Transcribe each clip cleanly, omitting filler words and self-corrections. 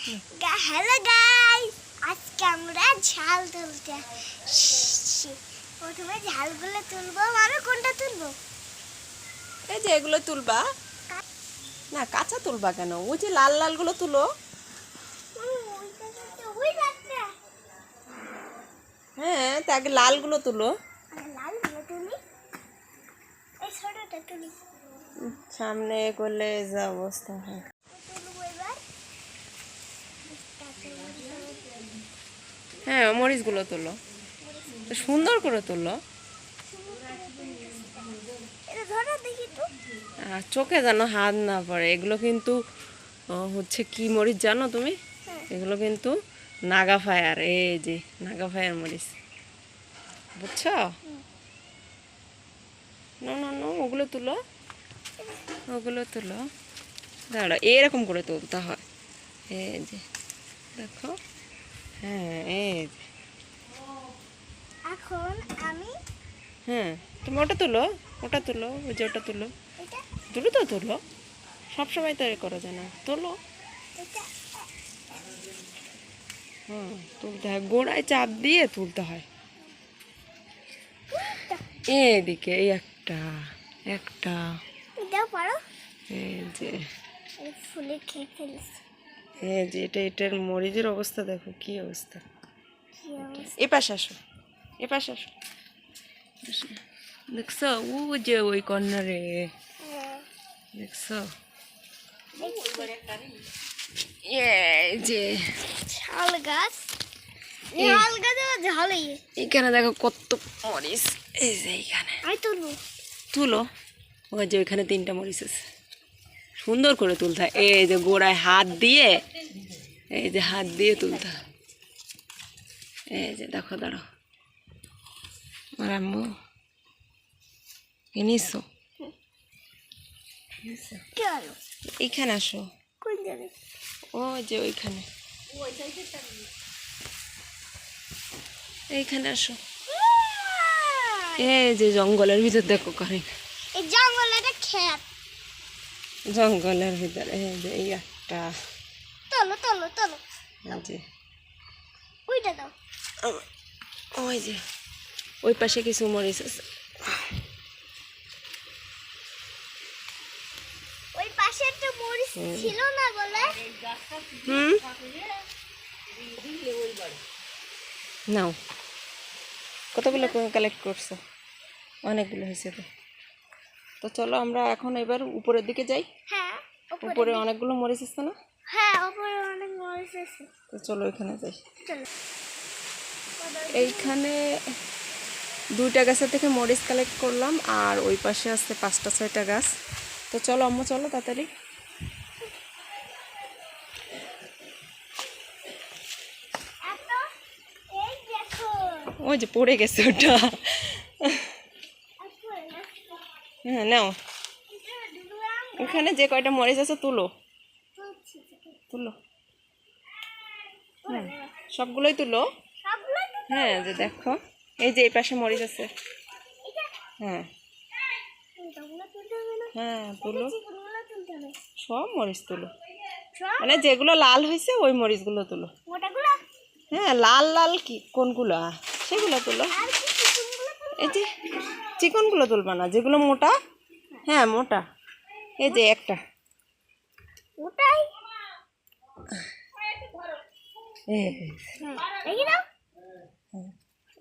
Hello guys, আজকে আমরা ঝাল তুলতে আসছি। প্রথমে ঝালগুলো তুলবো। আমি কোনটা তুলবো? এই যে এগুলো তুলবা না, কাঁচা তুলবা কেন? ওই যে লাল লাল গুলো তুলো। হ্যাঁ, তা আগে লালগুলো তুলো। লালগুলো তুলি, এই ছোটটা তুলি। সামনে করলে যা অবস্থা হয়। তুলবো এবার। হ্যাঁ, মরিচগুলো তুলো, তো সুন্দর করে তুলো। এটা ধরো দেখি তো। আর চোখে যেন হাত না পড়ে। এগুলো কিন্তু হচ্ছে কি মরিচ জানো তুমি? এগুলো কিন্তু নাগা ফায়ার। এই যে নাগা ফায়ার মরিচ, বুঝছো? না না না, ওগুলো তুলো, ওগুলো তুলো। দাঁড়া, এরকম করে তুলতে হয়। এই যে দেখো, হ্যাঁ এই যে। এখন আমি হ্যাঁ, তুমি ওটা তুলো, ওটা তুলো, ওই যে ওটা তুলো। এটা তুলো তো তুলো, সবসময় তো এ করা যায় না। তোলো। এটা হ্যাঁ, তুলতে হয়, গোড়ায় চাপ দিয়ে তুলতে হয়। এদিকে এই একটা একটা এটাও পারো। এই যে, ফুলে খেয়ে ফেলছে। এই যে এটার মরিচের অবস্থা দেখো, কি অবস্থা। কি অবস্থা? এ পাশে আসো, এ পাশে আসো। দেখছো ও যে ওই কর্নারে, দেখছো? এই যে ঝাল গাছ, ঝাল গাছে ঝালই। এখানে দেখো কত মরিচ। এই যে এইখানে আমি তুলবো। তুলো। ওই যে ওইখানে 3টা মরিচ আছে। সুন্দর করে তুলতে হয়। এই যে গোড়ায় হাত দিয়ে, এই যে হাত দিয়ে তুলতে হয়। এই যে দেখো, দাঁড়াও, আমার আম্মু নিছো, কি হলো? এইখানে আসো। কোন জায়গায়? ও যে ওইখানে, এইখানে আসো। এই যে জঙ্গলের ভিতর দেখো করে, এই জঙ্গল একটা ক্ষেত। জঙ্গলের ভিতরে এই যে এই একটা, তোলো তোলো তোলো। এই যে ওইটা দাও। ওই যে ওই পাশে কিছু মরিচ আছে। ওই পাশে একটা মরিচ ছিল না বলে। হুম, নাও। কতগুলো কালেক্ট করছো? অনেকগুলো হয়েছে তো। তো চলো আমরা এখন এবার উপরের দিকে যাই। হ্যাঁ, উপরে অনেকগুলো মরিচ আছে না? হ্যাঁ, উপরে অনেক মরিচ আছে। তো চলো এখানে যাই। চলো। এইখানে 2টা গাছের থেকে মরিচ কালেক্ট করলাম, আর ওই পাশে আছে 5টা 6টা গাছ। তো চলো আম্মু, চলো তাড়াতাড়ি। এই দেখো। ওই যে পড়ে গেছে ওটা। হ্যাঁ নাও, ওখানে যে কয়টা মরিচ আছে তুলো, তুলো। হ্যাঁ, সবগুলোই তুলো। হ্যাঁ, যে দেখো, এই যে এই পাশে মরিচ আছে। হ্যাঁ হ্যাঁ, তুলো, সব মরিচ তুলো। মানে যেগুলো লাল হয়েছে ওই মরিচগুলো তুলো। হ্যাঁ, লাল লাল কি কোনগুলো সেগুলো তুলো। এই যে চিকনগুলো তুলবা না, যেগুলো মোটা। হ্যাঁ মোটা, এই যে একটা। ওটাই।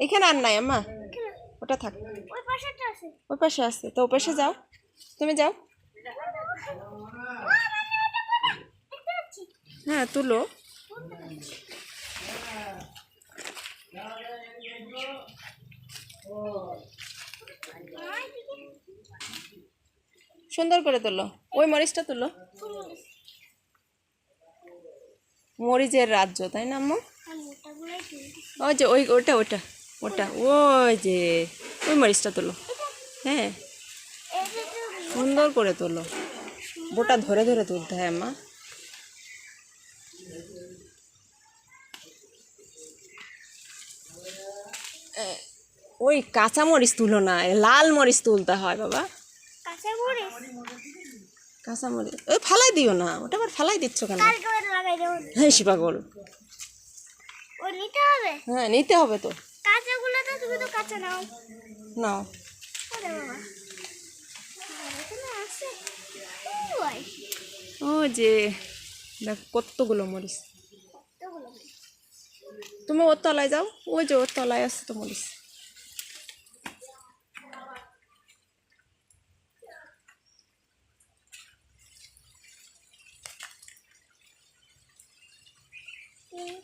এখানে আর নাই আম্মা, ওটা থাক। ওই পাশেটা আছে। ওই পাশে আছে, তো ওই পাশে যাও, তুমি যাও। হ্যাঁ তুলো। সুন্দর করে তুলো, ওই মরিচটা তুলো। মরিচের রাজ্য, তাই না আম্মু? ওই যে ওটা ওটা ওটা, ওই যে ওই মরিচটা তুলো। হ্যাঁ, সুন্দর করে তোলো, বোটা ধরে ধরে তুলতে হয় আম্মা। ওই কাঁচা মরিচ তুলো না, লাল মরিচ তুলতে হয় বাবা। কাঁচা মরিচ? কাঁচা মরিচ ওই ফালাই দিও না, ওটা আবার ফালাই দিচ্ছ কেন? লাগাই দেবো। হ্যাঁ পাগল, ও নিতে হবে। হ্যাঁ নিতে হবে তো। কাঁচাগুলো তো তুমি তো কাঁচা নাও। নাও। ওরে বাবা, এখানে আছে। ওই ও যে দেখ কতগুলো মরিচ। কতগুলো। তুমি ওর তলায় যাও, ওই যে ওর তলায় আছে তো মরিচ।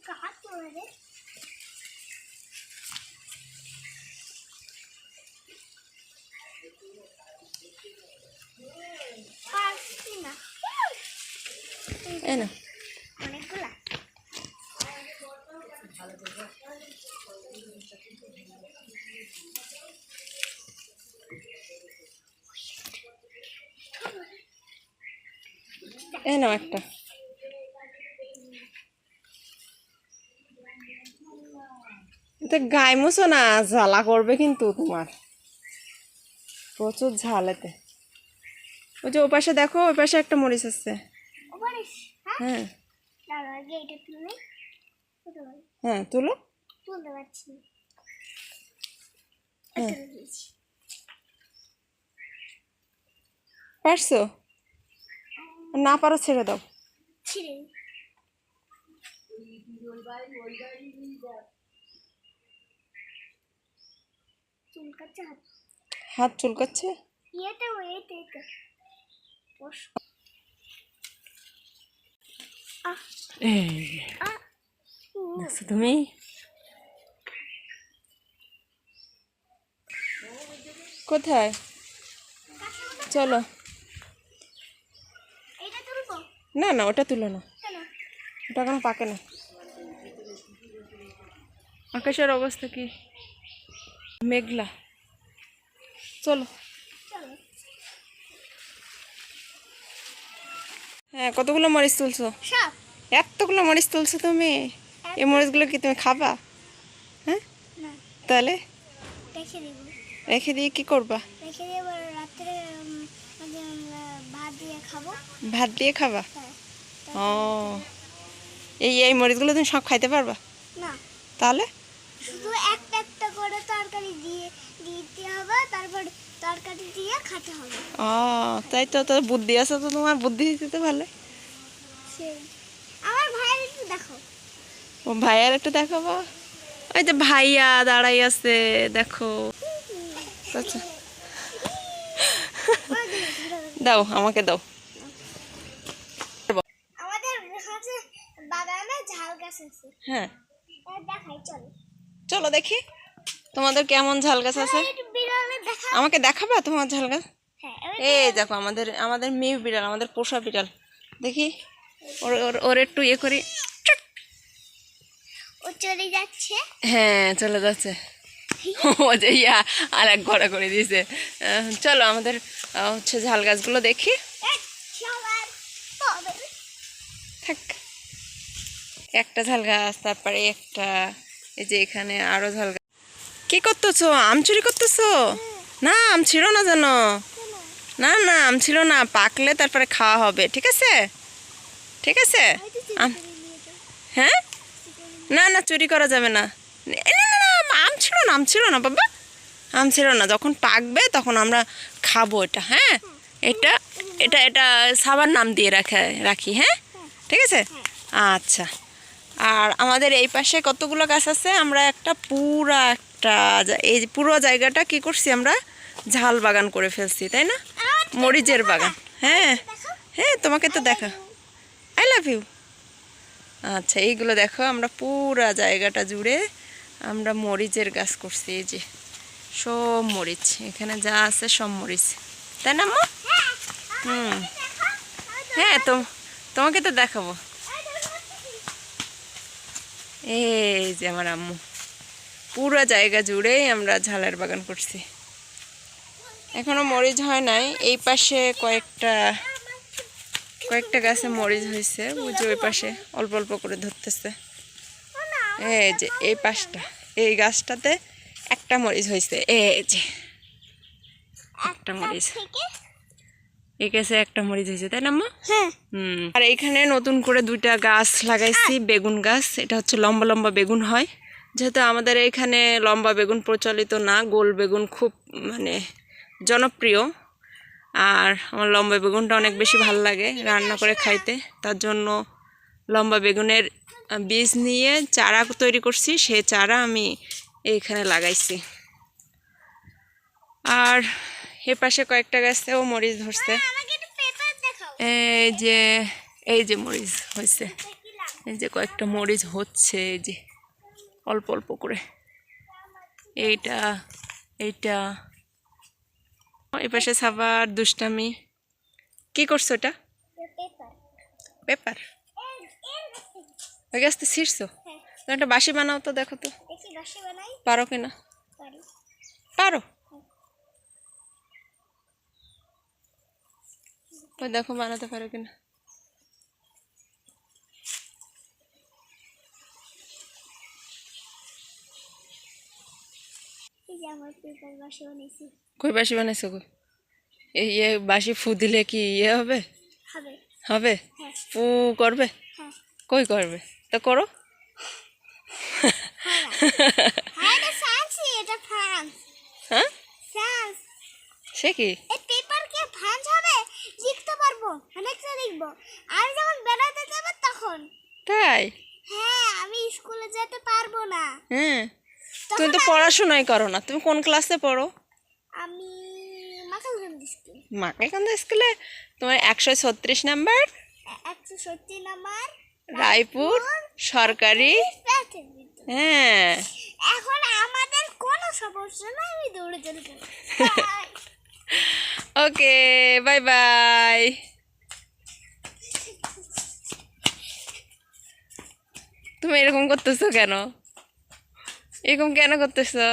কাট করে দে। পারছি না। এই না অনেকগুলা। এই নাও একটা। এটা গায়ে মুছো না, জ্বালা করবে কিন্তু তোমার, প্রচুর ঝাল এতে। ওই যে ও পাশে দেখো, ওই পাশে একটা মরিচ আছে। হ্যাঁ দাঁড়া, আগে এটা তুলে। হ্যাঁ তুলো। তুলতে পারছি না। হ্যাঁ তুলে দিয়েছি। পারছো? না পারো ছেড়ে দাও। ছিঁড়ে চুলকাচ্ছে হাত। হাত চুলকাচ্ছে। এটা এটা এটা বস। দেখছো তুমি? কোথায়? চলো। এটা তুলবো না না ওটা তুলো না, কেন? ওটা এখনো পাকে না। আকাশের অবস্থা কি মেঘলা। চলো। চলো। হ্যাঁ কতগুলো মরিচ তুলছো? সব। এতগুলো মরিচ তুলছো তুমি? এই মরিচগুলো কি তুমি খাবা? হ্যাঁ না, তাহলে রেখে দেবো। রেখে দিয়ে কি করবা? রেখে দেবো রাত্রে ভাত দিয়ে খাবো। ভাত দিয়ে খাবা? হ্যাঁ। ও এই এই মরিচগুলো তুমি সব খাইতে পারবা? না, তাহলে শুধু একটা একটা করে তরকারি দিয়ে দিতে হবে, তারপর তরকারি দিয়ে খেতে হবে। ও তাই তো, তোর বুদ্ধি আছে তো, তোমার বুদ্ধি দিতে তো ভালো। সেই আমার ভাইয়ের একটু দেখো। ও ভাইয়ার একটু দেখাবো। ওই যে ভাইয়া দাঁড়াই আছে দেখো। আচ্ছা দাও আমাকে দাও। আমাদের হচ্ছে বাগানে ঝাল গাছ আছে। হ্যাঁ দেখাই চলো। চলো দেখি তোমাদের কেমন ঝাল গাছ আছে। একটু বিড়ালে দেখা। আমাকে দেখাবা তোমার ঝাল গাছ? হ্যাঁ, এই দেখো আমাদের আমাদের মেয়ে বিড়াল, আমাদের পোষা বিড়াল। দেখি ওর ওর ওর একটু ইয়ে করি। ও চলে যাচ্ছে। হ্যাঁ চলে যাচ্ছে। ও যে ইয়া আর এক ঘোরা করে দিয়েছে। চলো আমাদের হচ্ছে ঝাল গাছগুলো দেখি। সবার তবে থাক একটা ঝাল গাছ, তারপরে একটা, এই যে এখানে আরো ঝাল গাছ। কি করতেছো? আম চুরি করতেছো? না আম ছিল না জানো। না না আম ছিল না, পাকলে তারপরে খাওয়া হবে, ঠিক আছে? ঠিক আছে। হ্যাঁ না না চুরি করা যাবে না। না না না আম ছিল না, আম ছিল না বাবা, আম ছিল না। যখন পাকবে তখন আমরা খাবো এটা। হ্যাঁ এটা এটা এটা সাবার নাম দিয়ে রাখি। হ্যাঁ ঠিক আছে আচ্ছা। আর আমাদের এই পাশে কতগুলো গাছ আছে, আমরা একটা এই পুরো জায়গাটা কি করছি আমরা, ঝাল বাগান করে ফেলছি, তাই না? মরিচের বাগান। হ্যাঁ হ্যাঁ তোমাকে তো দেখা। I love you. আচ্ছা এইগুলো দেখো, আমরা পুরা জায়গাটা জুড়ে আমরা মরিচের গাছ করছি। এই যে সব মরিচ, এখানে যা আছে সব মরিচ, তাই না মা? হ্যাঁ তোমাকে তো দেখাবো। এই যে আমার আম্মু, পুরো জায়গা জুড়েই আমরা ঝালের বাগান করছি। এখনো মরিচ হয় নাই, এই পাশে কয়েকটা গাছে মরিচ হয়েছে, বুঝে ওই পাশে অল্প অল্প করে ধরতেছে। এই যে এই পাশটা, এই গাছটাতে একটা মরিচ হয়েছে। এই যে একটা মরিচ। এই গাছে একটা মরিচ হয়েছে, তাই না আম্মা? হ্যাঁ। আর এখানে নতুন করে 2টা গাছ লাগাইছি, বেগুন গাছ। এটা হচ্ছে লম্বা লম্বা বেগুন হয়, যেহেতু আমাদের এখানে লম্বা বেগুন প্রচলিত না, গোল বেগুন খুব মানে জনপ্রিয়। আর আমার লম্বা বেগুনটা অনেক বেশি ভালো লাগে রান্না করে খাইতে, তার জন্য লম্বা বেগুনের বীজ নিয়ে চারা তৈরি করছি, সেই চারা আমি এইখানে লাগাইছি। আর এ পাশে কয়েকটা গাছেও মরিচ ধরছে। আমাকে একটু পেপার দেখাও। এই যে মরিচ হয়েছে, এই যে কয়েকটা মরিচ হচ্ছে, এই যে অল্প অল্প করে। এইটা এই পাশে সাবার দুষ্টামি। কি করছো এটা? পেপার। পেপার ওই গাছ তো ছিঁড়ছো? তুমি একটা বাঁশি বানাও তো, দেখো তো দেখি বাসা বানাই। পারো কিনা। পারি। পারো? ওই দেখো বানাতে পারো কিনা। এই যে আমার পেপার বাসা বানাইছি। কই বাঁশি বানাইছো গো? এই বাঁশি ফু দিলে কি হবে? হবে। হবে? হ্যাঁ। ফু করবে? হ্যাঁ। কই করবে? তো করো। হ্যাঁ, এটা ফ্রান্সি, এটা ফ্রান্স। হ্যাঁ, ফ্রান্স। সে কি? এই পেপার কে ফ্রান্স হবে? লিখতে পারবো, অনেকটা লিখবো। আমি যখন বেড়াতে যাব তখন। তাই? হ্যাঁ, আমি স্কুলে যেতে পারবো না। হ্যাঁ, তুমি তো পড়াশোনাই করো না। তুমি কোন ক্লাসে পড়ো? আমি মাকালগঞ্জ স্কুল। মাকাইকান্দা স্কুলে? তোমার 136 নাম্বার 170 নাম্বার রায়পুর সরকারি। প্রাথমিক বিদ্যালয়। হ্যাঁ, এখন আমাদের কোনো সমস্যা নাই, আমি দৌড়ে চলে যাব। ওকে, বাই বাই। তুমি এরকম করতেছো কেন? এরকম কেন করতেছো?